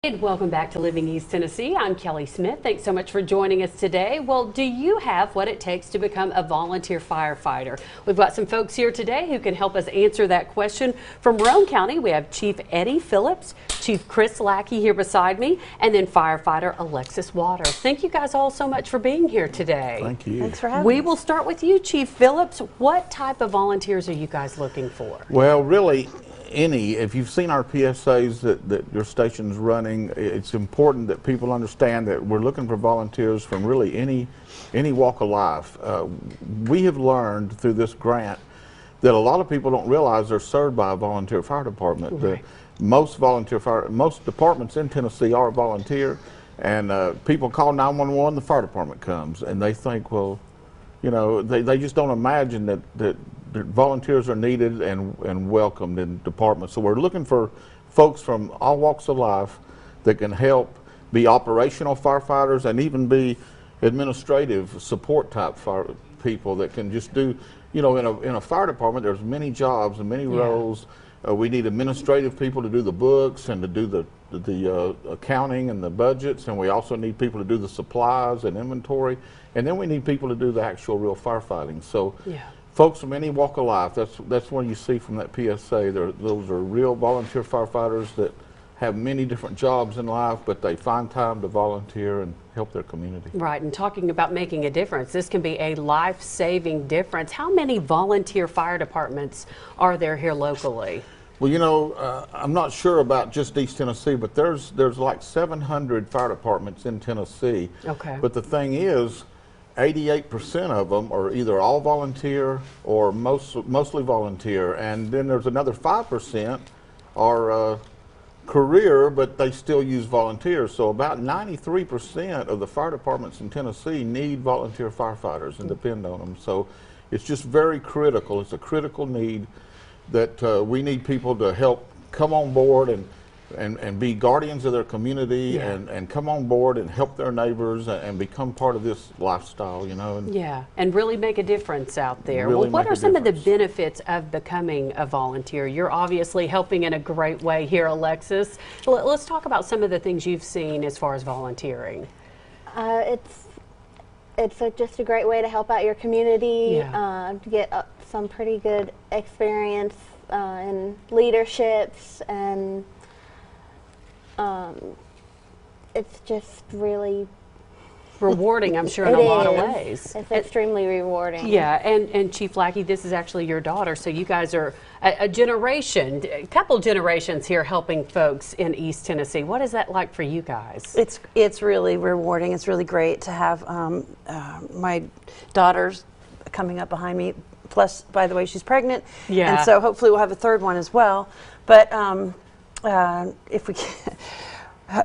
Welcome back to Living East Tennessee. I'm Kelly Smith. Thanks so much for joining us today. Well, do you have what it takes to become a volunteer firefighter? We've got some folks here today who can help us answer that question. From Roane County, we have Chief Eddie Phillips, Chief Chris Lackey here beside me, and then firefighter Alexis Waters. Thank you guys all so much for being here today. Thank you. Thanks for having us. We will start with you, Chief Phillips. What type of volunteers are you guys looking for? Well, really, if you've seen our PSAs that your station's running, it's important that people understand that we're looking for volunteers from really any walk of life. We have learned through this grant that a lot of people don't realize they're served by a volunteer fire department. Right. Most departments in Tennessee are volunteer, and people call 911, the fire department comes, and they think, well, you know, they just don't imagine that volunteers are needed and welcomed in departments. So we're looking for folks from all walks of life that can help be operational firefighters and even be administrative support type fire people that can just do, you know, in a fire department there's many jobs and many roles. We need administrative people to do the books and to do the accounting and the budgets, and we also need people to do the supplies and inventory, and then we need people to do the actual real firefighting. So folks from any walk of life, that's what you see from that PSA. Those are real volunteer firefighters that have many different jobs in life, but they find time to volunteer and help their community. Right, and talking about making a difference, this can be a life-saving difference. How many volunteer fire departments are there here locally? Well, you know, I'm not sure about just East Tennessee, but there's like 700 fire departments in Tennessee. Okay. But the thing is, 88% of them are either all volunteer or mostly volunteer, and then there's another 5% are career, but they still use volunteers. So about 93% of the fire departments in Tennessee need volunteer firefighters and depend on them. So it's just very critical. It's a critical need that we need people to help come on board and be guardians of their community and come on board and help their neighbors and become part of this lifestyle, you know. And really make a difference out there. Really well, what are some of the benefits of becoming a volunteer? You're obviously helping in a great way here, Alexis. Let's talk about some of the things you've seen as far as volunteering. It's just a great way to help out your community, to get some pretty good experience in leaderships, and it's just really rewarding, I'm sure, in a lot of ways. It's extremely rewarding. Yeah, and Chief Lackey, this is actually your daughter, so you guys are a couple generations here helping folks in East Tennessee. What is that like for you guys? It's really rewarding. It's really great to have my daughter's coming up behind me. Plus, by the way, she's pregnant, and so hopefully we'll have a third one as well. But if we can,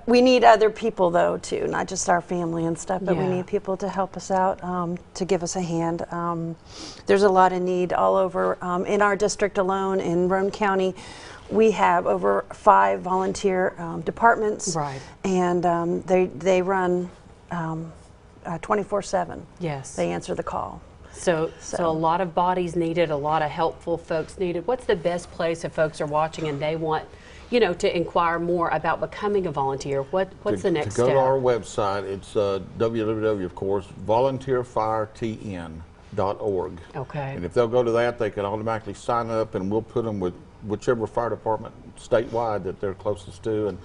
we need other people though too, not just our family and stuff, but we need people to help us out, to give us a hand. There's a lot of need all over in our district alone. In Roane County, we have over 5 volunteer departments, and they run 24/7. Yes, they answer the call. So a lot of bodies needed, a lot of helpful folks needed. What's the best place if folks are watching and they want, you know, to inquire more about becoming a volunteer? What's the next step? To go to our website, it's www, of course, volunteerfiretn.org. Okay. And if they'll go to that, they can automatically sign up, and we'll put them with whichever fire department statewide that they're closest to. And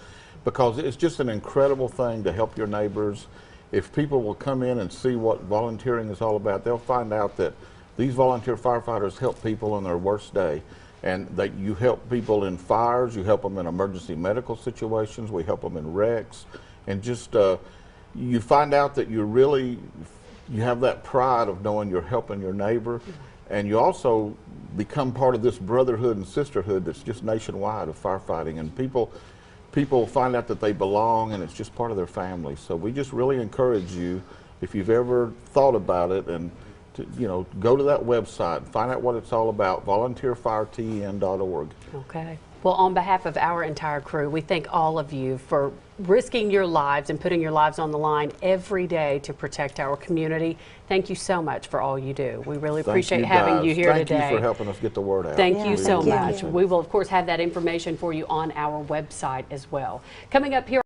because it's just an incredible thing to help your neighbors. If people will come in and see what volunteering is all about, they'll find out that these volunteer firefighters help people on their worst day. And that you help people in fires, you help them in emergency medical situations, we help them in wrecks, and just you find out that you have that pride of knowing you're helping your neighbor, and you also become part of this brotherhood and sisterhood that's just nationwide of firefighting, and people find out that they belong, and it's just part of their family. So we just really encourage you, if you've ever thought about it, and to, you know, go to that website and find out what it's all about, volunteerfiretn.org. Okay. Well, on behalf of our entire crew, we thank all of you for risking your lives and putting your lives on the line every day to protect our community. Thank you so much for all you do. We really appreciate having you here today. Thank you for helping us get the word out. Thank you so much. We will, of course, have that information for you on our website as well. Coming up here